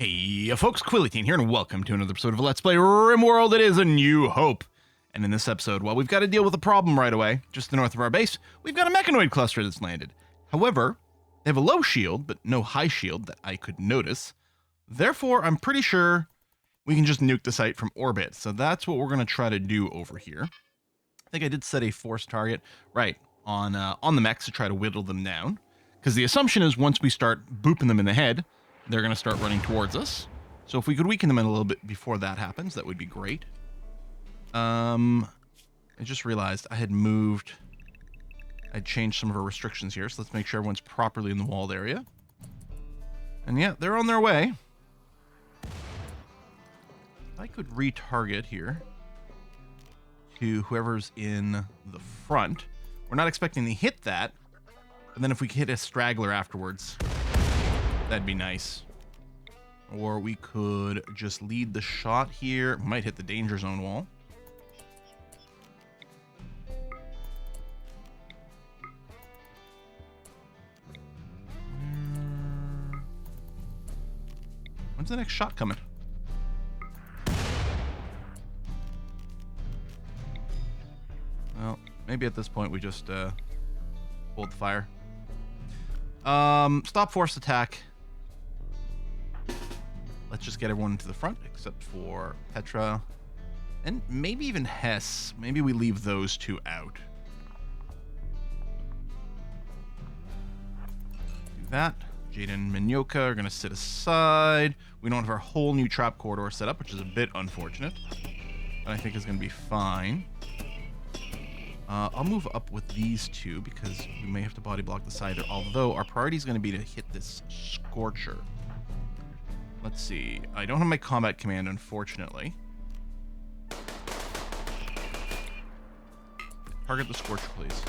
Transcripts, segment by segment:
Hey folks, Quillyteen here, and welcome to another episode of Let's Play RimWorld. It is A New Hope. And in this episode, well, we've got to deal with a problem right away. Just to the north of our base, we've got a mechanoid cluster that's landed. However, they have a low shield, but no high shield that I could notice. Therefore, I'm pretty sure we can just nuke the site from orbit. So that's what we're going to try to do over here. I think I did set a force target, right, on the mechs to try to whittle them down. Because the assumption is once we start booping them in the head, they're going to start running towards us. So if we could weaken them in a little bit before that happens, that would be great. I just realized I'd changed some of our restrictions here, so let's make sure everyone's properly in the walled area. And yeah, they're on their way. If I could retarget here to whoever's in the front. We're not expecting to hit that, but then if we could hit a straggler afterwards, that'd be nice. Or we could just lead the shot here. Might hit the danger zone wall. When's the next shot coming? Well, maybe at this point we just hold the fire. Stop force attack. Let's just get everyone to the front, except for Petra. And maybe even Hess. Maybe we leave those two out. Do that. Jada and Minyoka are going to sit aside. We don't have our whole new trap corridor set up, which is a bit unfortunate. But I think it's going to be fine. I'll move up with these two because we may have to body block the side there. Although our priority is going to be to hit this Scorcher. Let's see. I don't have my combat command, unfortunately. Target the Scorcher, please.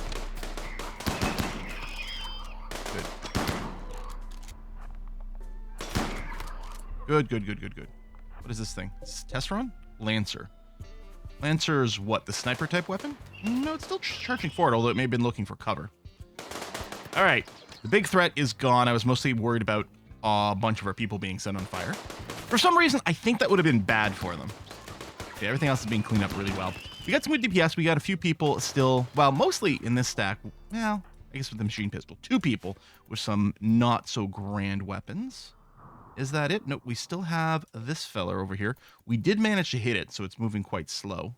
Good. Good. What is this thing? Is this Tesseron? Lancer. Lancer is what? The sniper type weapon? No, it's still charging forward, although it may have been looking for cover. All right. The big threat is gone. I was mostly worried about a bunch of our people being set on fire. For some reason, I think that would have been bad for them. Okay, everything else is being cleaned up really well. We got some good DPS. We got a few people still, well, mostly in this stack. Well, I guess with the machine pistol. 2 people with some not so grand weapons. Is that it? Nope, we still have this fella over here. We did manage to hit it, so it's moving quite slow.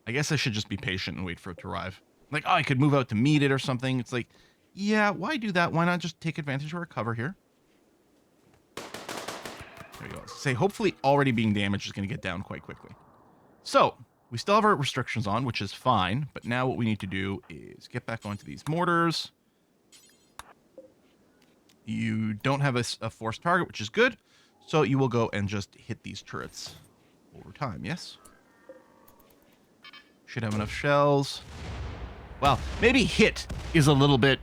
I guess I should just be patient and wait for it to arrive. Like, oh, I could move out to meet it or something. It's like, yeah, why do that? Why not just take advantage of our cover here? There we go. Say, hopefully already being damaged is going to get down quite quickly. So, we still have our restrictions on, which is fine. But now what we need to do is get back onto these mortars. You don't have a forced target, which is good. So you will go and just hit these turrets over time, yes? Should have enough shells. Well, maybe hit is a little bit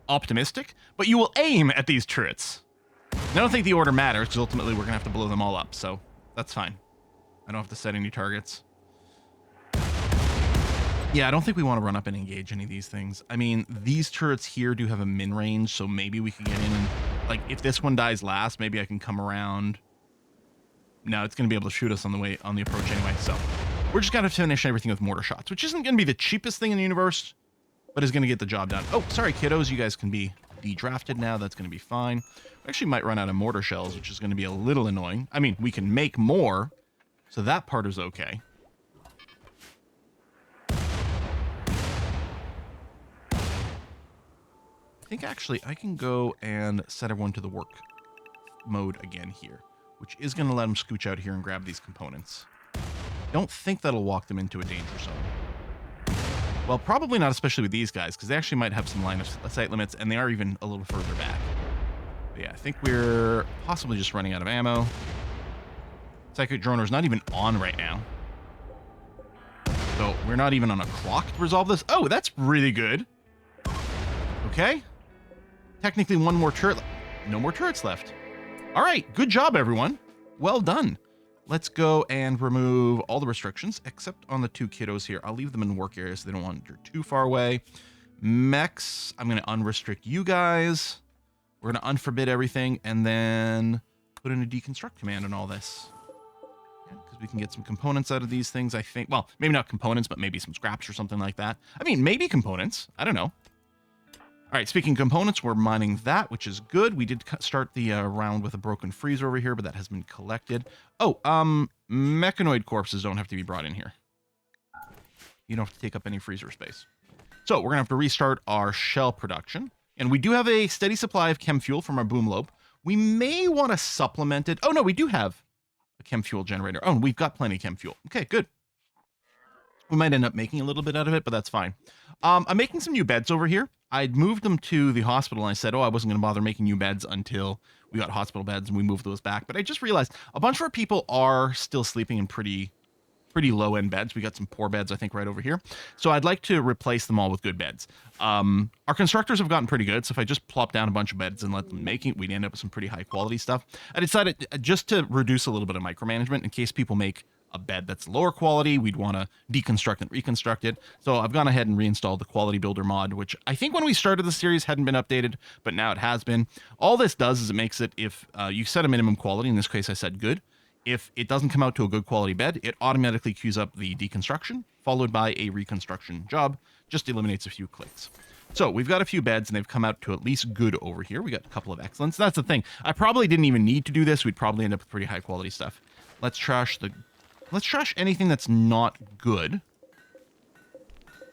optimistic, but you will aim at these turrets. I don't think the order matters, because ultimately we're going to have to blow them all up, so that's fine. I don't have to set any targets. Yeah, I don't think we want to run up and engage any of these things. I mean, these turrets here do have a min range, so maybe we could get in and, like, if this one dies last, maybe I can come around. No, it's going to be able to shoot us on the approach anyway, so we're just going to finish everything with mortar shots, which isn't going to be the cheapest thing in the universe, but is going to get the job done. Oh, sorry, kiddos, you guys can be de-drafted now. That's going to be fine. We actually might run out of mortar shells, which is going to be a little annoying. I mean, we can make more, so that part is okay. I think actually I can go and set everyone to the work mode again here, which is going to let them scooch out here and grab these components. Don't think that'll walk them into a danger zone. Well, probably not, especially with these guys, because they actually might have some line of sight limits, and they are even a little further back. But yeah, I think we're possibly just running out of ammo. Psychic droner's not even on right now. So we're not even on a clock to resolve this. Oh, that's really good. Okay. Technically one more turret. No more turrets left. All right. Good job, everyone. Well done. Let's go and remove all the restrictions, except on the 2 kiddos here. I'll leave them in work areas so they don't want to too far away. Mechs, I'm going to unrestrict you guys. We're going to unforbid everything and then put in a deconstruct command on all this. Because we can get some components out of these things, I think. Well, maybe not components, but maybe some scraps or something like that. I mean, maybe components. I don't know. All right, speaking of components, we're mining that, which is good. We did start the round with a broken freezer over here, but that has been collected. Oh, mechanoid corpses don't have to be brought in here. You don't have to take up any freezer space. So we're going to have to restart our shell production. And we do have a steady supply of chem fuel from our boom lobe. We may want to supplement it. Oh, no, we do have a chem fuel generator. Oh, and we've got plenty of chem fuel. Okay, good. We might end up making a little bit out of it, but that's fine. I'm making some new beds over here. I'd moved them to the hospital, and I said, oh, I wasn't going to bother making new beds until we got hospital beds, and we moved those back. But I just realized a bunch of our people are still sleeping in pretty low-end beds. We got some poor beds, I think, right over here. So I'd like to replace them all with good beds. Our constructors have gotten pretty good, so if I just plop down a bunch of beds and let them make it, we'd end up with some pretty high-quality stuff. I decided just to reduce a little bit of micromanagement in case people make a bed that's lower quality, we'd want to deconstruct and reconstruct it. So I've gone ahead and reinstalled the Quality Builder mod, which I think when we started the series hadn't been updated, but now it has been. All this does is it makes it, if you set a minimum quality, in this case I said good, if it doesn't come out to a good quality bed, it automatically queues up the deconstruction, followed by a reconstruction job, just eliminates a few clicks. So we've got a few beds, and they've come out to at least good over here. We got a couple of excellents. That's the thing. I probably didn't even need to do this. We'd probably end up with pretty high quality stuff. Let's trash anything that's not good.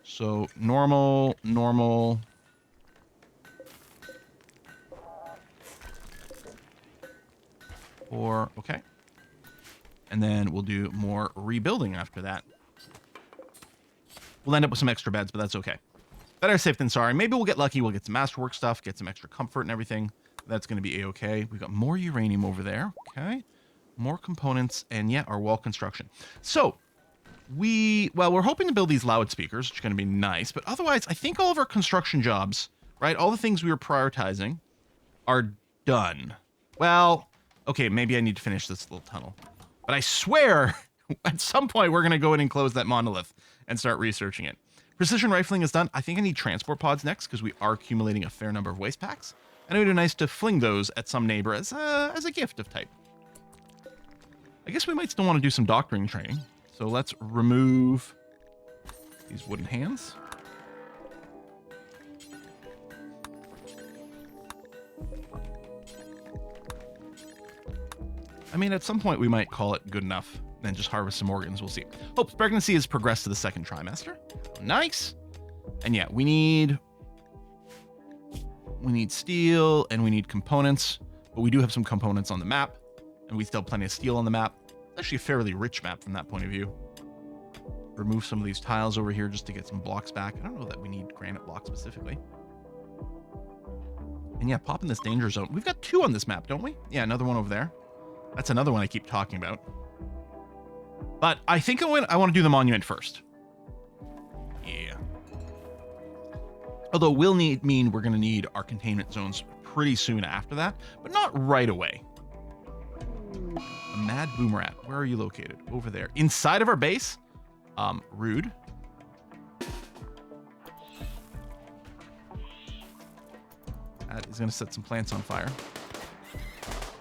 So normal. Or, okay. And then we'll do more rebuilding after that. We'll end up with some extra beds, but that's okay. Better safe than sorry. Maybe we'll get lucky. We'll get some masterwork stuff, get some extra comfort and everything. That's going to be a-okay. We've got more uranium over there. Okay. More components, and yeah, our wall construction. So, we're hoping to build these loudspeakers, which is going to be nice, but otherwise, I think all of our construction jobs, right, all the things we were prioritizing are done. Well, okay, maybe I need to finish this little tunnel. But I swear, at some point, we're going to go in and close that monolith and start researching it. Precision rifling is done. I think I need transport pods next, because we are accumulating a fair number of waste packs. And it would be nice to fling those at some neighbor as a gift of type. I guess we might still want to do some doctoring training. So let's remove these wooden hands. I mean, at some point we might call it good enough, then just harvest some organs. We'll see. Hope's pregnancy has progressed to the 2nd trimester. Nice. And yeah, we need steel and we need components, but we do have some components on the map. And we still have plenty of steel on the map. It's actually a fairly rich map from that point of view. Remove some of these tiles over here just to get some blocks back. I don't know that we need granite blocks specifically. And yeah, pop in this danger zone. We've got 2 on this map, don't we? Yeah, another one over there. That's another one I keep talking about. But I think I want to do the monument first. Yeah. Although we'll mean we're going to need our containment zones pretty soon after that, but not right away. A mad boomer rat. Where are you located? Over there. Inside of our base? Rude. That is going to set some plants on fire.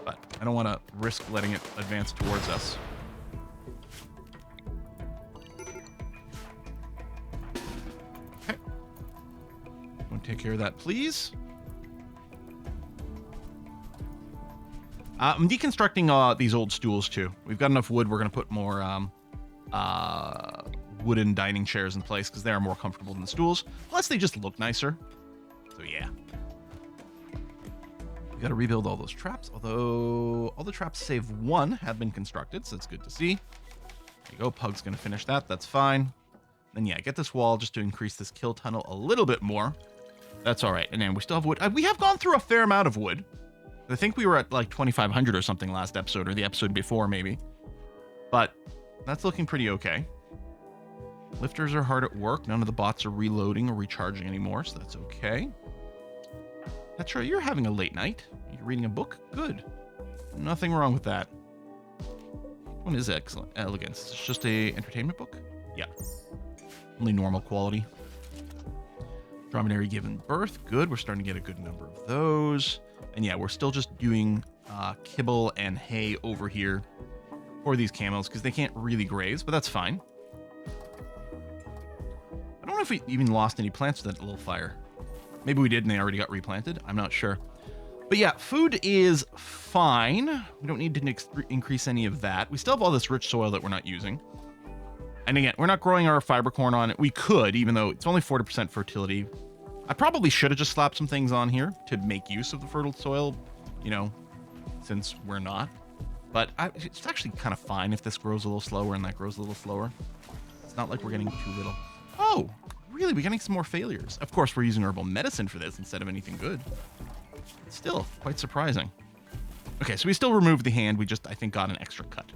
But I don't want to risk letting it advance towards us. Okay. Want to take care of that, please? I'm deconstructing these old stools too. We've got enough wood. We're going to put more wooden dining chairs in place because they are more comfortable than the stools. Plus, they just look nicer. So yeah. We got to rebuild all those traps. Although all the traps save 1 have been constructed, so it's good to see. There you go. Pug's going to finish that. That's fine. Then yeah, get this wall just to increase this kill tunnel a little bit more. That's all right. And then we still have wood. We have gone through a fair amount of wood. I think we were at like 2,500 or something last episode, or the episode before maybe. But that's looking pretty okay. Lifters are hard at work. None of the bots are reloading or recharging anymore, so that's okay. Petra, you're having a late night. You're reading a book? Good. Nothing wrong with that. One is excellent. Elegance. It's just a entertainment book? Yeah. Only normal quality. Dromedary given birth. Good. We're starting to get a good number of those. And yeah, we're still just doing kibble and hay over here for these camels because they can't really graze, but that's fine. I don't know if we even lost any plants to that little fire. Maybe we did and they already got replanted. I'm not sure. But yeah, food is fine. We don't need to increase any of that. We still have all this rich soil that we're not using. And again, we're not growing our fiber corn on it. We could, even though it's only 40% fertility. I probably should have just slapped some things on here to make use of the fertile soil, you know, since we're not. But it's actually kind of fine if this grows a little slower and that grows a little slower. It's not like we're getting too little. Oh, really? We're getting some more failures. Of course, we're using herbal medicine for this instead of anything good. It's still quite surprising. Okay, so we still removed the hand. We just, I think, got an extra cut.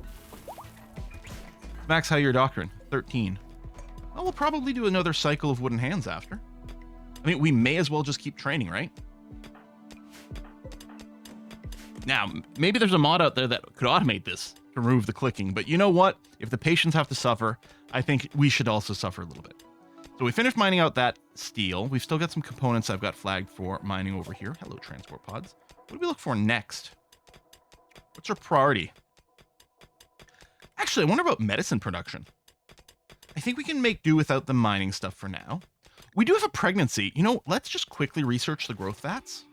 Max, how your doctrine? 13. Well, we'll probably do another cycle of wooden hands after. I mean, we may as well just keep training, right? Now, maybe there's a mod out there that could automate this to remove the clicking, but you know what? If the patients have to suffer, I think we should also suffer a little bit. So we finished mining out that steel. We've still got some components I've got flagged for mining over here. Hello, transport pods. What do we look for next? What's our priority? Actually, I wonder about medicine production. I think we can make do without the mining stuff for now. We do have a pregnancy. You know, let's just quickly research the growth vats.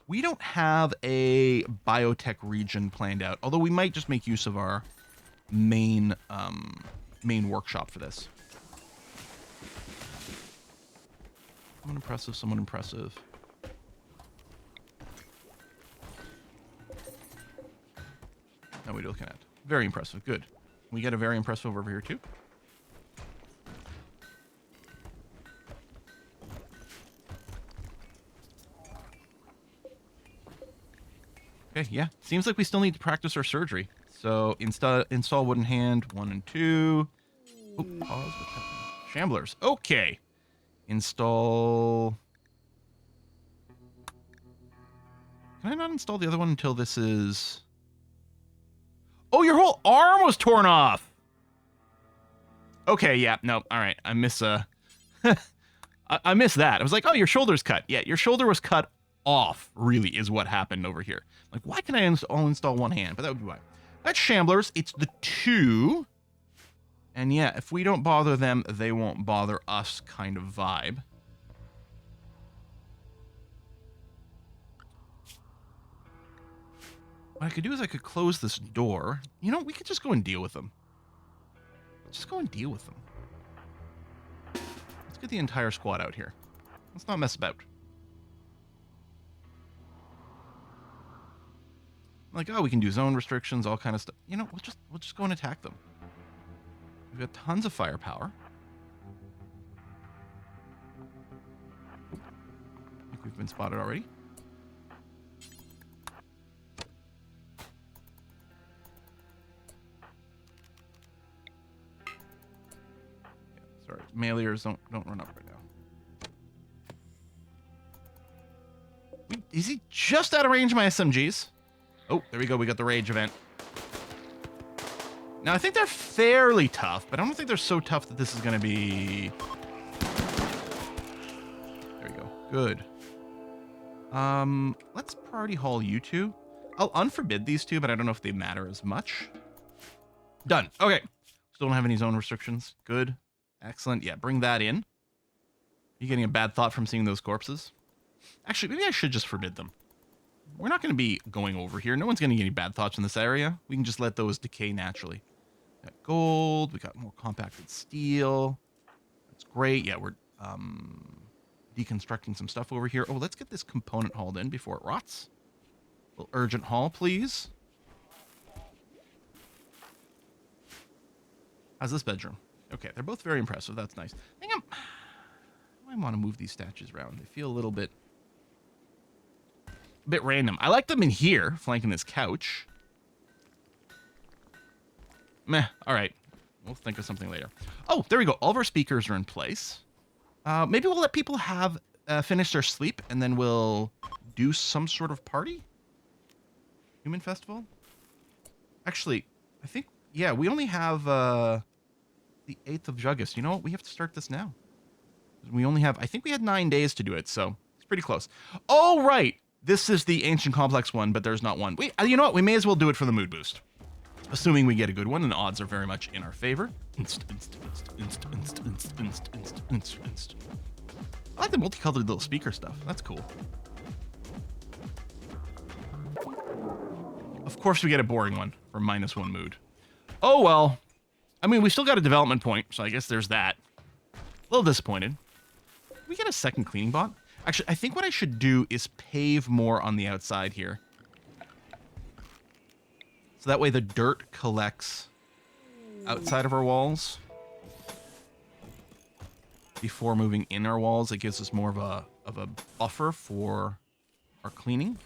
We don't have a biotech region planned out, although we might just make use of our main workshop for this. Someone impressive, someone impressive. Now what are we looking at? Very impressive. Good. We get a very impressive over here too. Okay, yeah. Seems like we still need to practice our surgery. So install wooden hand 1 and 2. Oh, pause. What's happening? Shamblers. Okay. Install. Can I not install the other one until this is... Oh, your whole arm was torn off. Okay, yeah, no, all right. I miss I missed that. I was like, oh, your shoulder's cut. Yeah, your shoulder was cut off, really, is what happened over here. Like, why can I only install one hand? But that would be why. That's Shamblers. It's the 2. And yeah, if we don't bother them, they won't bother us kind of vibe. What I could do is I could close this door. You know, we could just go and deal with them. Just go and deal with them. Let's get the entire squad out here. Let's not mess about. Like, oh, we can do zone restrictions, all kind of stuff. You know, we'll just go and attack them. We've got tons of firepower. I think we've been spotted already. Sorry, mailers don't run up right now. Is he just out of range of my SMGs? Oh, there we go. We got the rage event. Now, I think they're fairly tough, but I don't think they're so tough that this is going to be... There we go. Good. Let's priority haul you two. I'll unforbid these two, but I don't know if they matter as much. Done. Okay. Still don't have any zone restrictions. Good. Excellent. Yeah, bring that in. Are you getting a bad thought from seeing those corpses? Actually, maybe I should just forbid them. We're not going to be going over here. No one's going to get any bad thoughts in this area. We can just let those decay naturally. We got gold. We got more compacted steel. That's great. Yeah, we're deconstructing some stuff over here. Oh, let's get this component hauled in before it rots. A little urgent haul, please. How's this bedroom? Okay, they're both very impressive. That's nice. I think I want to move these statues around. They feel a little bit random. I like them in here, flanking this couch. Meh. All right. We'll think of something later. Oh, there we go. All of our speakers are in place. Maybe we'll let people have finish their sleep, and then we'll do some sort of party? Human festival? Actually, I think, yeah, we only have the 8th of August. You know what? We have to start this now. We only have, I think we had 9 days to do it, so it's pretty close. Oh, right. This is the ancient complex one, but there's not one. You know what? We may as well do it for the mood boost. Assuming we get a good one, and odds are very much in our favor. I like the multicolored little speaker stuff. That's cool. Of course we get a boring one for -1 mood. Oh, well. I mean, we still got a development point, so I guess there's that. A little disappointed. Can we get a second cleaning bot? Actually, I think what I should do is pave more on the outside here. So that way the dirt collects outside of our walls. Before moving in our walls, it gives us more of a buffer for our cleaning.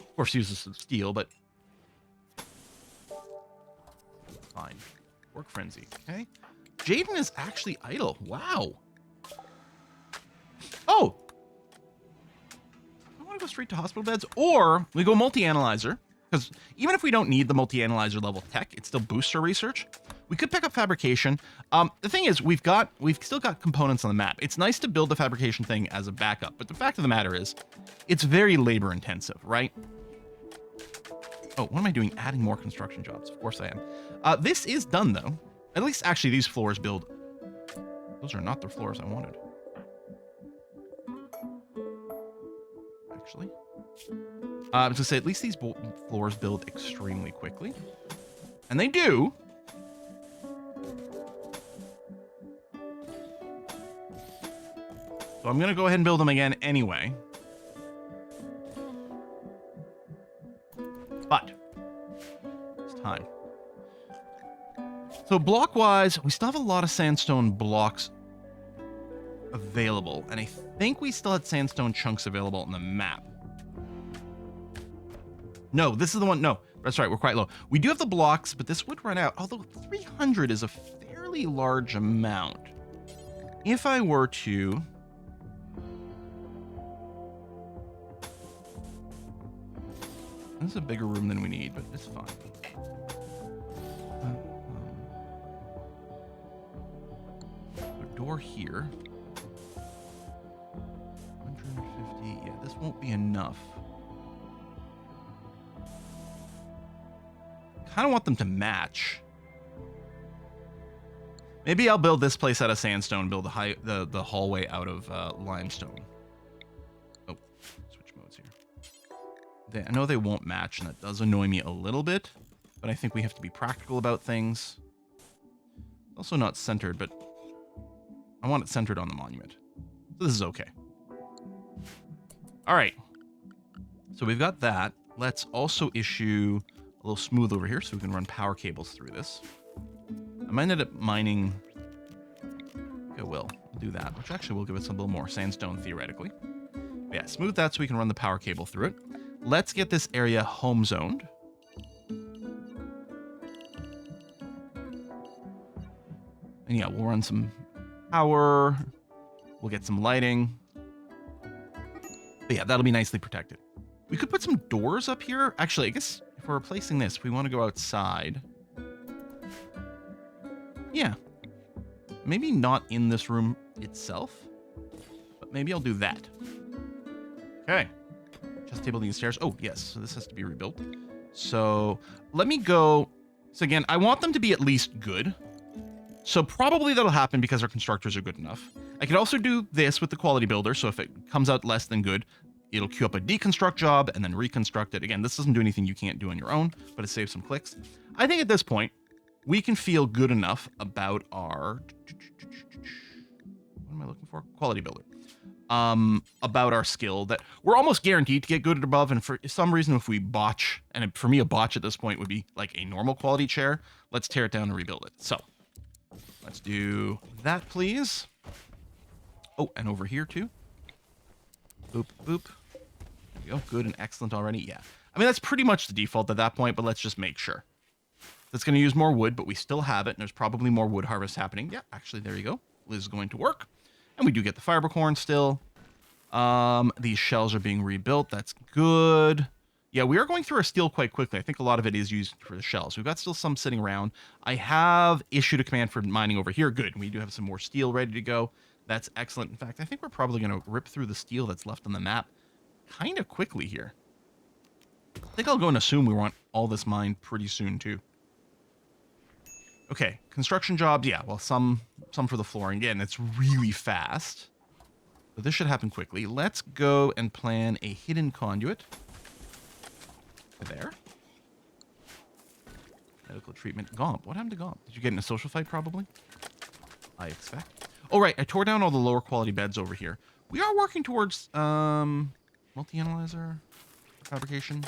Of course, uses some steel, but fine. Work frenzy. Okay. Jaden is actually idle. Wow. Oh! I want to go straight to hospital beds, or we go multi-analyzer, because even if we don't need the multi-analyzer level tech, it still boosts our research. We could pick up fabrication. The thing is, we've still got components on the map. It's nice to build the fabrication thing as a backup, but the fact of the matter is, it's very labor intensive, right? Oh, what am I doing? Adding more construction jobs. Of course I am. This is done, though. At least, actually, these floors build. Those are not the floors I wanted. Actually. I was going to say, at least these floors build extremely quickly. And they do. So I'm going to go ahead and build them again anyway. But it's time. So block-wise, we still have a lot of sandstone blocks available. And I think we still had sandstone chunks available on the map. No, this is the one. No, that's right. We're quite low. We do have the blocks, but this would run out. Although 300 is a fairly large amount. If I were to... This is a bigger room than we need, but it's fine. A door here. 150. Yeah, this won't be enough. Kind of want them to match. Maybe I'll build this place out of sandstone, build the hallway out of limestone. Oh, switch modes here. I know they won't match, and that does annoy me a little bit, but I think we have to be practical about things. Also not centered, but I want it centered on the monument. So this is okay. All right. So we've got that. Let's also issue a little smooth over here so we can run power cables through this. I might end up mining. Okay, we'll do that, which actually will give us a little more sandstone theoretically. But yeah, smooth that so we can run the power cable through it. Let's get this area home zoned. And yeah, we'll run some power. We'll get some lighting. But yeah, that'll be nicely protected. We could put some doors up here. Actually, I guess if we're replacing this, we want to go outside. Yeah. Maybe not in this room itself, but maybe I'll do that. Okay. Chest table needs stairs. Oh, yes. So this has to be rebuilt. So let me go. So again, I want them to be at least good. So probably that'll happen because our constructors are good enough. I could also do this with the quality builder. So if it comes out less than good, it'll queue up a deconstruct job and then reconstruct it. Again, this doesn't do anything you can't do on your own, but it saves some clicks. I think at this point, we can feel good enough about our... What am I looking for? Quality builder. About our skill that we're almost guaranteed to get good at above. And for some reason, if we botch, and for me, a botch at this point would be like a normal quality chair. Let's tear it down and rebuild it. So let's do that, please. Oh, and over here too. Boop, boop. There we go. Good and excellent already. Yeah. I mean, that's pretty much the default at that point, but let's just make sure. That's going to use more wood, but we still have it, and there's probably more wood harvest happening. Yeah, actually, there you go. Liz is going to work. And we do get the fiber corn still. These shells are being rebuilt. That's good. Yeah, we are going through our steel quite quickly. I think a lot of it is used for the shells. We've got still some sitting around. I have issued a command for mining over here. Good. We do have some more steel ready to go. That's excellent. In fact, I think we're probably going to rip through the steel that's left on the map kind of quickly here. I think I'll go and assume we want all this mined pretty soon, too. Okay, construction jobs. Yeah, well, some for the flooring. Again, it's really fast. So this should happen quickly. Let's go and plan a hidden conduit. There. Medical treatment. Gomp. What happened to Gomp? Did you get in a social fight, probably? I expect. Oh, right. I tore down all the lower quality beds over here. We are working towards multi-analyzer fabrication.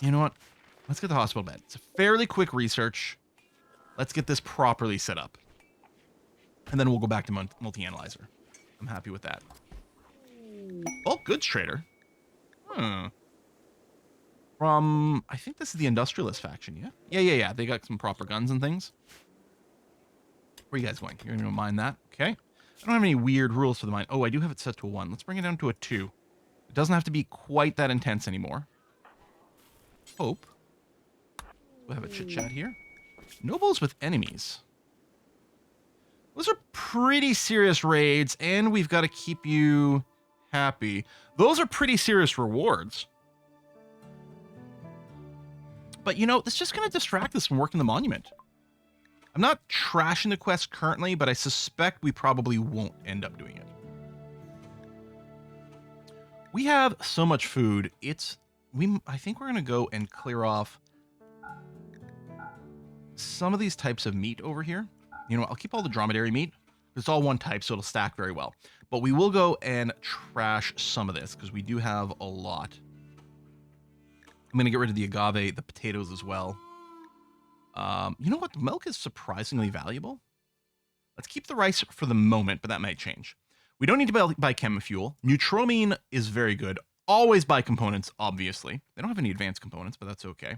You know what? Let's get the hospital bed. It's a fairly quick research. Let's get this properly set up. And then we'll go back to multi-analyzer. I'm happy with that. Oh, goods trader. From, I think this is the Industrialist faction, yeah? Yeah. They got some proper guns and things. Where are you guys going? You're going to mine that? Okay. I don't have any weird rules for the mine. Oh, I do have it set to a 1. Let's bring it down to a 2. It doesn't have to be quite that intense anymore. Hope. We'll have a chit-chat here. Nobles with enemies. Those are pretty serious raids, and we've got to keep you happy. Those are pretty serious rewards. But, you know, it's just going to distract us from working the monument. I'm not trashing the quest currently, but I suspect we probably won't end up doing it. We have so much food. I think we're going to go and clear off some of these types of meat over here. You know, I'll keep all the dromedary meat. It's all one type, so it'll stack very well. But we will go and trash some of this because we do have a lot. I'm going to get rid of the agave, the potatoes as well. You know what? The milk is surprisingly valuable. Let's keep the rice for the moment, but that might change. We don't need to buy chemifuel. Neutromine is very good. Always buy components, obviously. They don't have any advanced components, but that's okay.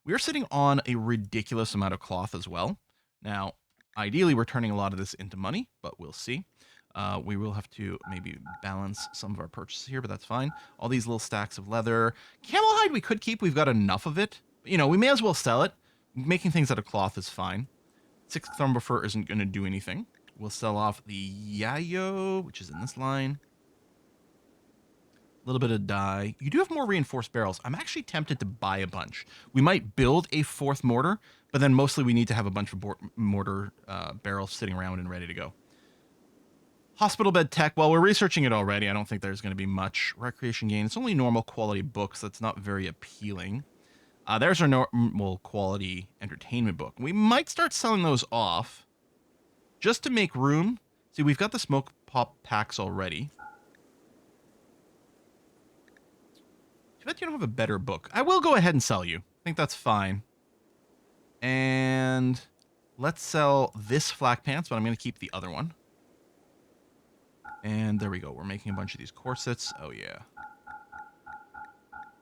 We are sitting on a ridiculous amount of cloth as well. Now, ideally, we're turning a lot of this into money, but we'll see. We will have to maybe balance some of our purchases here, but that's fine. All these little stacks of leather. Camel hide we could keep. We've got enough of it. But, you know, we may as well sell it. Making things out of cloth is fine. 6 thermal fur isn't going to do anything. We'll sell off the yayo, which is in this line. A little bit of dye. You do have more reinforced barrels. I'm actually tempted to buy a bunch. We might build a 4th mortar, but then mostly we need to have a bunch of mortar barrels sitting around and ready to go. Hospital bed tech. Well, we're researching it already. I don't think there's going to be much recreation gain. It's only normal quality books. That's not very appealing. There's our normal quality entertainment book. We might start selling those off just to make room. See, we've got the smoke pop packs already. Too bad you don't have a better book. I will go ahead and sell you. I think that's fine. And let's sell this flak pants, but I'm going to keep the other one. And there we go. We're making a bunch of these corsets. Oh, yeah.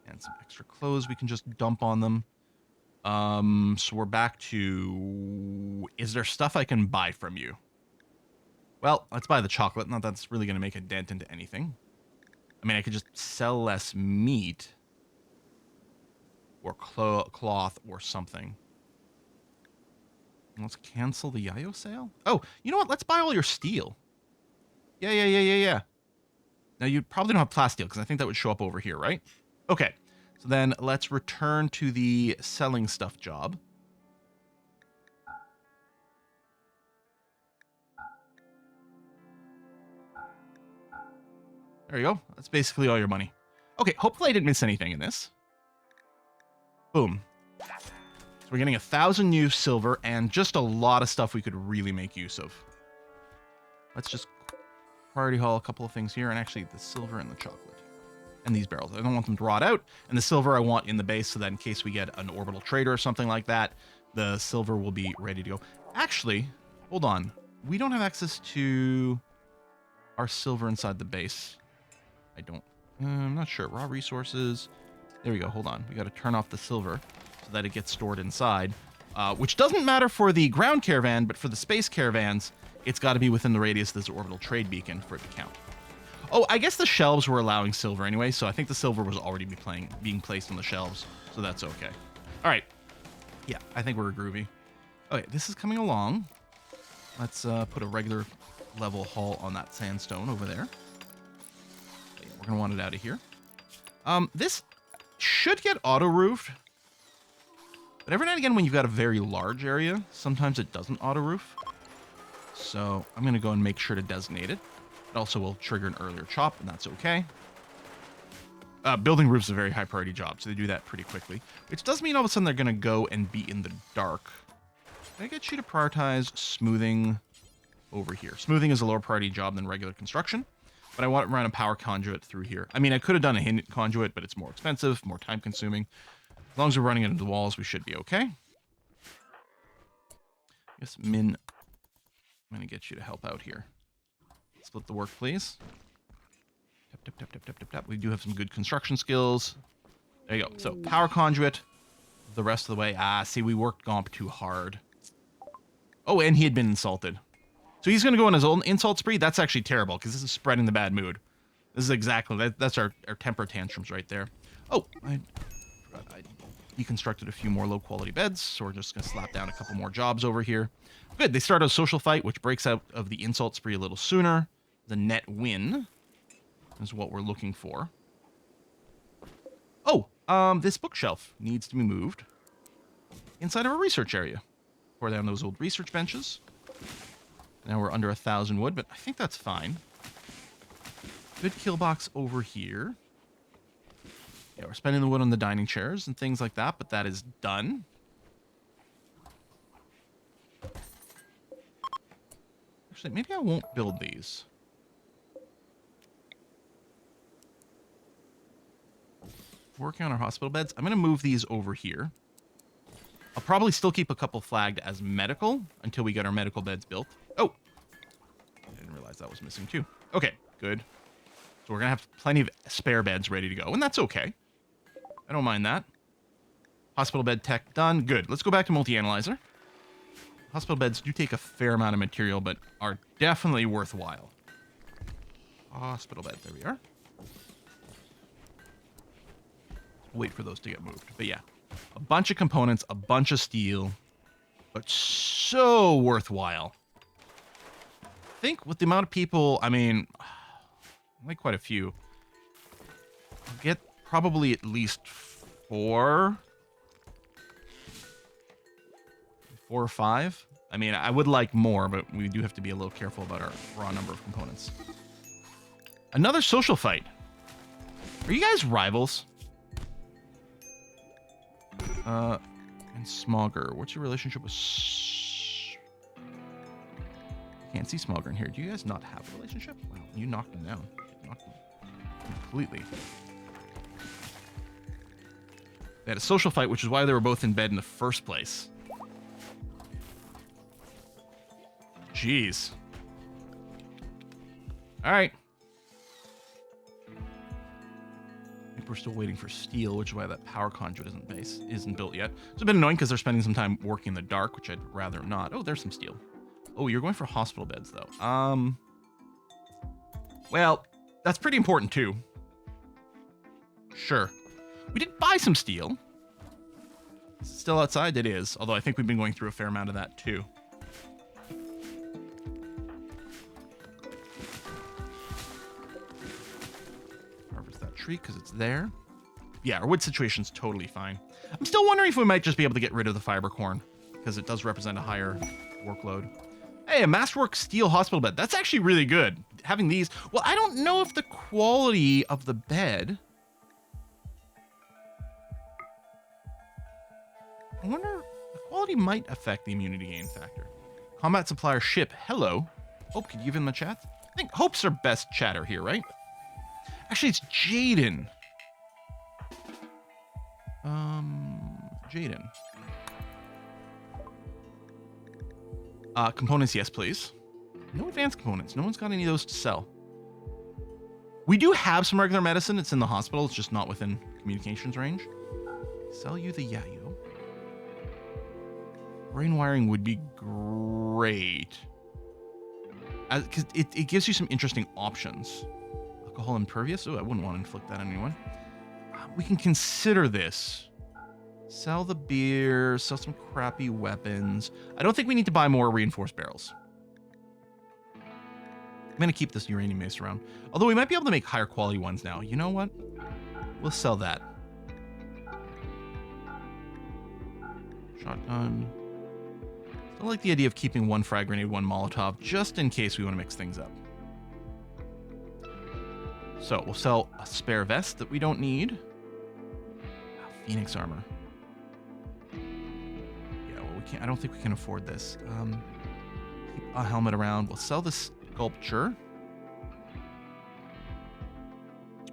And some extra clothes we can just dump on them. So we're back to... Is there stuff I can buy from you? Well, let's buy the chocolate. Not that that's really going to make a dent into anything. I mean, I could just sell less meat. Or cloth or something. Let's cancel the yayo sale. Oh, you know what? Let's buy all your steel. Yeah. Now, you probably don't have plasteel, because I think that would show up over here, right? Okay. So then let's return to the selling stuff job. There you go. That's basically all your money. Okay, hopefully I didn't miss anything in this. Boom. So we're getting 1,000 new silver and just a lot of stuff we could really make use of. Let's just priority haul a couple of things here, and actually the silver and the chocolate. And these barrels. I don't want them to rot out. And the silver I want in the base so that in case we get an orbital trader or something like that, the silver will be ready to go. Actually, hold on. We don't have access to our silver inside the base. I'm not sure. Raw resources. There we go. Hold on. We got to turn off the silver so that it gets stored inside. Which doesn't matter for the ground caravan, but for the space caravans, it's got to be within the radius of this orbital trade beacon for it to count. Oh, I guess the shelves were allowing silver anyway, so I think the silver was already being placed on the shelves, so that's okay. All right. Yeah, I think we're groovy. Okay, this is coming along. Let's put a regular level hull on that sandstone over there. Okay, we're gonna want it out of here. This should get auto-roofed, but every now and again when you've got a very large area, sometimes it doesn't auto-roof. So I'm gonna go and make sure to designate it. It also will trigger an earlier chop, and that's okay. Building roofs is a very high priority job, so they do that pretty quickly, which does mean all of a sudden they're gonna go and be in the dark. Can I get you to prioritize smoothing over here? Smoothing is a lower priority job than regular construction, but I want to run a power conduit through here. I mean, I could have done a hidden conduit, but it's more expensive, more time consuming. As long as we're running it into the walls, we should be okay. I guess Min, I'm going to get you to help out here. Split the work, please. Tap, tap, tap, tap, tap, tap, tap. We do have some good construction skills. There you go. So, power conduit the rest of the way. Ah, see, we worked Gomp too hard. Oh, and he had been insulted. So he's going to go on his own insult spree? That's actually terrible, because this is spreading the bad mood. This is exactly, that's our temper tantrums right there. Oh, I deconstructed a few more low-quality beds, so we're just going to slap down a couple more jobs over here. Good, they start a social fight, which breaks out of the insult spree a little sooner. The net win is what we're looking for. Oh, this bookshelf needs to be moved inside of a research area. Pour down those old research benches. Now we're under 1,000 wood, but I think that's fine. Good kill box over here. Yeah, we're spending the wood on the dining chairs and things like that, but that is done. Actually, maybe I won't build these. Working on our hospital beds. I'm going to move these over here. I'll probably still keep a couple flagged as medical until we get our medical beds built. Oh! I didn't realize that was missing too. Okay, good. So we're going to have plenty of spare beds ready to go, and that's okay. I don't mind that. Hospital bed tech done. Good. Let's go back to multi-analyzer. Hospital beds do take a fair amount of material, but are definitely worthwhile. Hospital bed. There we are. Wait for those to get moved. But yeah, a bunch of components, a bunch of steel, but so worthwhile. I think with the amount of people, I mean, like quite a few. I'll get probably at least 4 or 5. I mean, I would like more, but we do have to be a little careful about our raw number of components. Another social fight. Are you guys rivals? And Smogger. What's your relationship with... Can't see Smogger in here. Do you guys not have a relationship? Wow, you knocked him down. You knocked him completely. They had a social fight, which is why they were both in bed in the first place. Jeez. All right. I think we're still waiting for steel, which is why that power conduit isn't built yet. It's a bit annoying because they're spending some time working in the dark, which I'd rather not. Oh, there's some steel. Oh, you're going for hospital beds, though. Well, that's pretty important, too. Sure. We did buy some steel. Is it still outside? It is, although I think we've been going through a fair amount of that, too. Harvest that tree, because it's there. Yeah, our wood situation's totally fine. I'm still wondering if we might just be able to get rid of the fiber corn, because it does represent a higher workload. Hey, a masterwork steel hospital bed. That's actually really good. Having these... Well, I don't know if the quality of the bed... I wonder... The quality might affect the immunity gain factor. Combat supplier ship. Hello. Hope, could you give him a chat? I think Hope's our best chatter here, right? Actually, it's Jaden. Jaden. Components, yes, please. No advanced components. No one's got any of those to sell. We do have some regular medicine. It's in the hospital. It's just not within communications range. Sell you the Yayo. Brain wiring would be great. Because it gives you some interesting options. Alcohol impervious. Oh, I wouldn't want to inflict that on anyone. We can consider this. Sell the beer, sell some crappy weapons. I don't think we need to buy more reinforced barrels. I'm going to keep this uranium mace around. Although we might be able to make higher quality ones now. You know what? We'll sell that. Shotgun. Still like the idea of keeping one frag grenade, one Molotov, just in case we want to mix things up. So we'll sell a spare vest that we don't need. Phoenix armor. Yeah, well, we can't. I don't think we can afford this. Keep a helmet around. We'll sell this sculpture.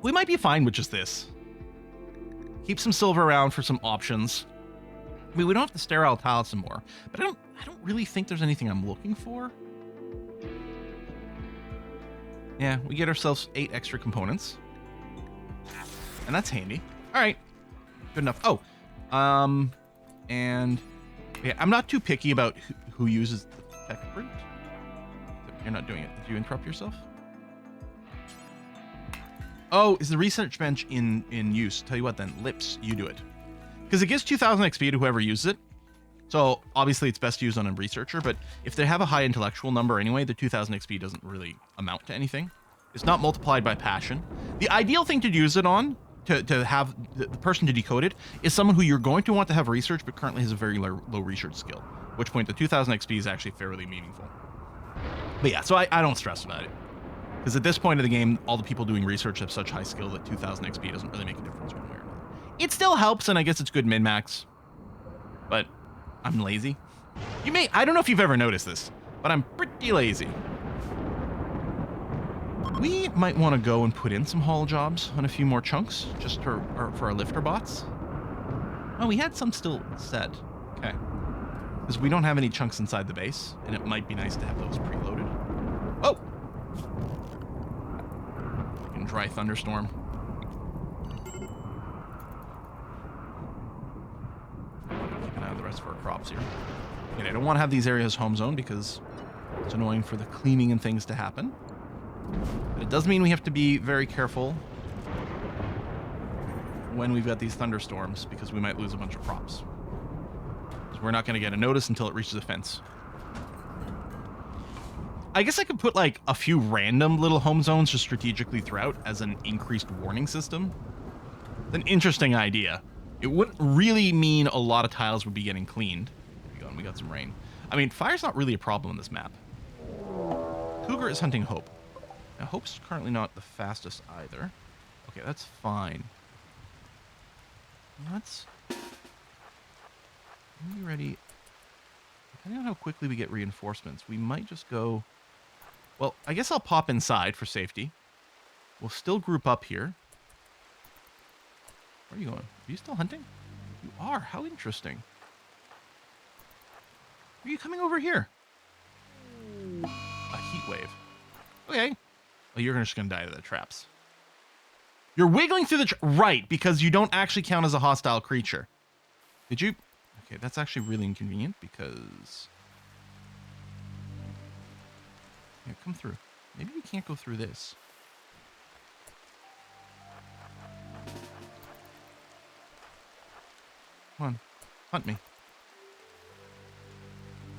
We might be fine with just this. Keep some silver around for some options. I mean, we don't have to sterile tile some more, but I don't really think there's anything I'm looking for. Yeah, we get ourselves 8 extra components. And that's handy. All right. Good enough. Oh, and yeah, I'm not too picky about who uses the tech print. You're not doing it. Did you interrupt yourself? Oh, is the research bench in use? Tell you what then, Lips, you do it. Because it gives 2,000 XP to whoever uses it. So obviously it's best to use on a researcher, but if they have a high intellectual number anyway, the 2,000 XP doesn't really amount to anything. It's not multiplied by passion. The ideal thing to use it on, to have the person to decode it, is someone who you're going to want to have research, but currently has a very low research skill. At which point the 2,000 XP is actually fairly meaningful. But yeah, so I don't stress about it. Because at this point of the game, all the people doing research have such high skill that 2,000 XP doesn't really make a difference one way or another. It still helps, and I guess it's good min-max. But I'm lazy. I don't know if you've ever noticed this, but I'm pretty lazy. We might want to go and put in some haul jobs on a few more chunks, just for our lifter bots. Oh, we had some still set. Okay. Because we don't have any chunks inside the base, and it might be nice to have those preloaded. Oh! Fucking dry thunderstorm. Keep an eye on the rest of our crops here. And I don't want to have these areas home zone because it's annoying for the cleaning and things to happen. But it does mean we have to be very careful when we've got these thunderstorms because we might lose a bunch of crops. So we're not going to get a notice until it reaches a fence. I guess I could put like a few random little home zones just strategically throughout as an increased warning system. It's an interesting idea. It wouldn't really mean a lot of tiles would be getting cleaned. There we go, and we got some rain. I mean, fire's not really a problem on this map. Cougar is hunting Hope. Now, Hope's currently not the fastest either. Okay, that's fine. Let's... Are we ready? Depending on how quickly we get reinforcements, we might just go... Well, I guess I'll pop inside for safety. We'll still group up here. Where are you going? Are you still hunting? You are. How interesting. Are you coming over here? A heat wave. Okay. Oh, you're just going to die to the traps. You're wiggling through the... Right, because you don't actually count as a hostile creature. Did you... Okay, that's actually really inconvenient because... Yeah, come through. Maybe we can't go through this. Come on. Hunt me.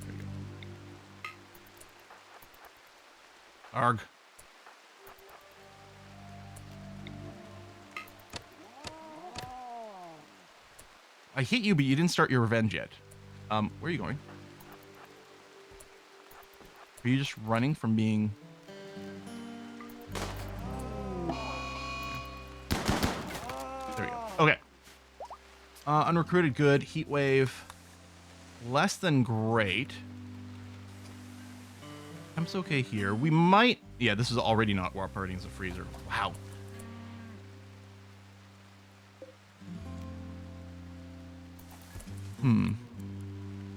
There we go. Arg. I hit you, but you didn't start your revenge yet. Where are you going? Are you just running from being... There we go. Okay. Unrecruited, good. Heat wave. Less than great. Temp's okay here. We might... Yeah, this is already not operating as a freezer. Wow.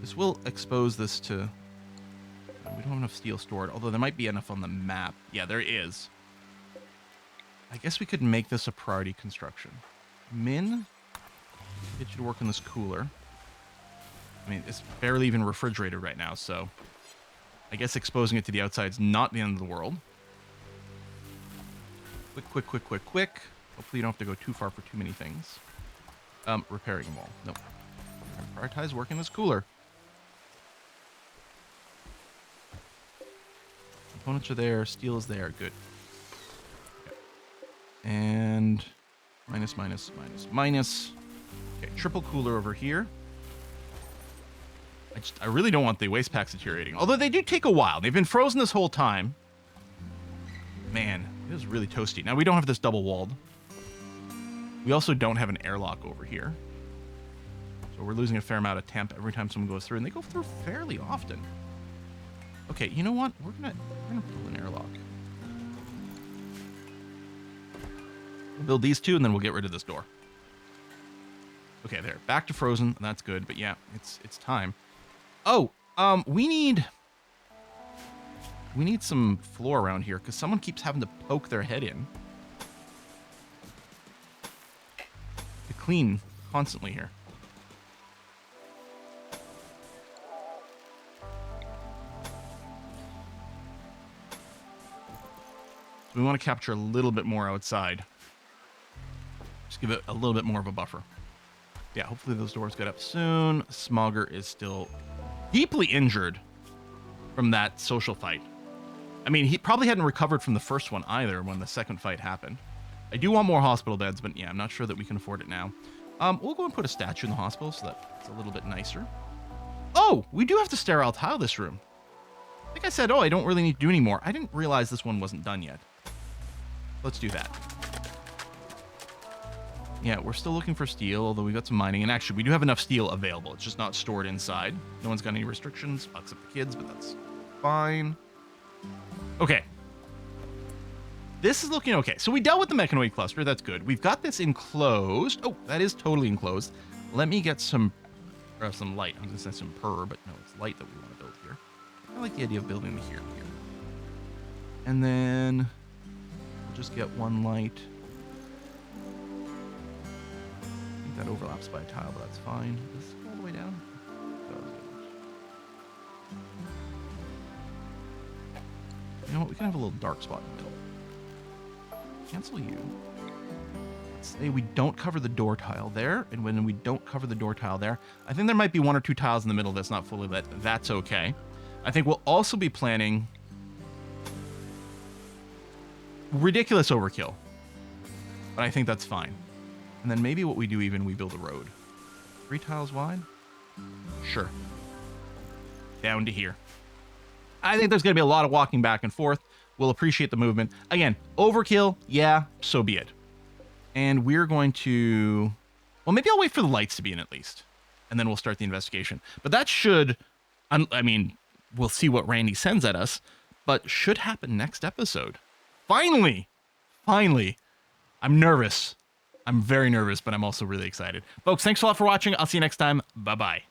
This will expose this to... We don't have enough steel stored, although there might be enough on the map. Yeah, there is. I guess we could make this a priority construction. Min, get you to work on this cooler. I mean, it's barely even refrigerated right now, so I guess exposing it to the outside is not the end of the world. Quick. Hopefully you don't have to go too far for too many things. Repairing wall. Nope. Prioritize working this cooler. Components are there. Steel is there. Good. Okay. And minus. Okay, triple cooler over here. I really don't want the waste packs deteriorating. Although they do take a while. They've been frozen this whole time. Man, it is really toasty. Now, we don't have this double walled. We also don't have an airlock over here. So we're losing a fair amount of temp every time someone goes through. And they go through fairly often. Okay, you know what? We're gonna build an airlock. We'll build these two, and then we'll get rid of this door. Okay, there. Back to frozen. That's good. But yeah, it's time. Oh, we need some floor around here because someone keeps having to poke their head in to clean constantly here. So we want to capture a little bit more outside. Just give it a little bit more of a buffer. Yeah, hopefully those doors get up soon. Smogger is still deeply injured from that social fight. I mean, he probably hadn't recovered from the first one either when the second fight happened. I do want more hospital beds, but yeah, I'm not sure that we can afford it now. We'll go and put a statue in the hospital so that it's a little bit nicer. Oh, we do have to sterile tile this room. I think I said, oh, I don't really need to do any more. I didn't realize this one wasn't done yet. Let's do that. Yeah, we're still looking for steel, although we got some mining. And actually, we do have enough steel available. It's just not stored inside. No one's got any restrictions, except the kids, but that's fine. Okay. This is looking okay. So we dealt with the mechanoid cluster. That's good. We've got this enclosed. Oh, that is totally enclosed. Let me get some light. I was going to say some but no, it's light that we want to build here. I like the idea of building the here. And then we'll just get one light. That overlaps by a tile, but that's fine. Does this go all the way down? You know what? We can have a little dark spot in the middle. Cancel you. Let's say we don't cover the door tile there, and when we don't cover the door tile there, I think there might be one or two tiles in the middle that's not fully lit. That's okay. I think we'll also be planning ridiculous overkill, but I think that's fine. And then maybe what we do we build a road. 3 tiles wide? Sure. Down to here. I think there's going to be a lot of walking back and forth. We'll appreciate the movement. Again, overkill, yeah, so be it. And we're going to... Well, maybe I'll wait for the lights to be in at least. And then we'll start the investigation. But that should... I mean, we'll see what Randy sends at us. But should happen next episode. Finally! Finally! I'm nervous. I'm very nervous, but I'm also really excited. Folks, thanks a lot for watching. I'll see you next time. Bye-bye.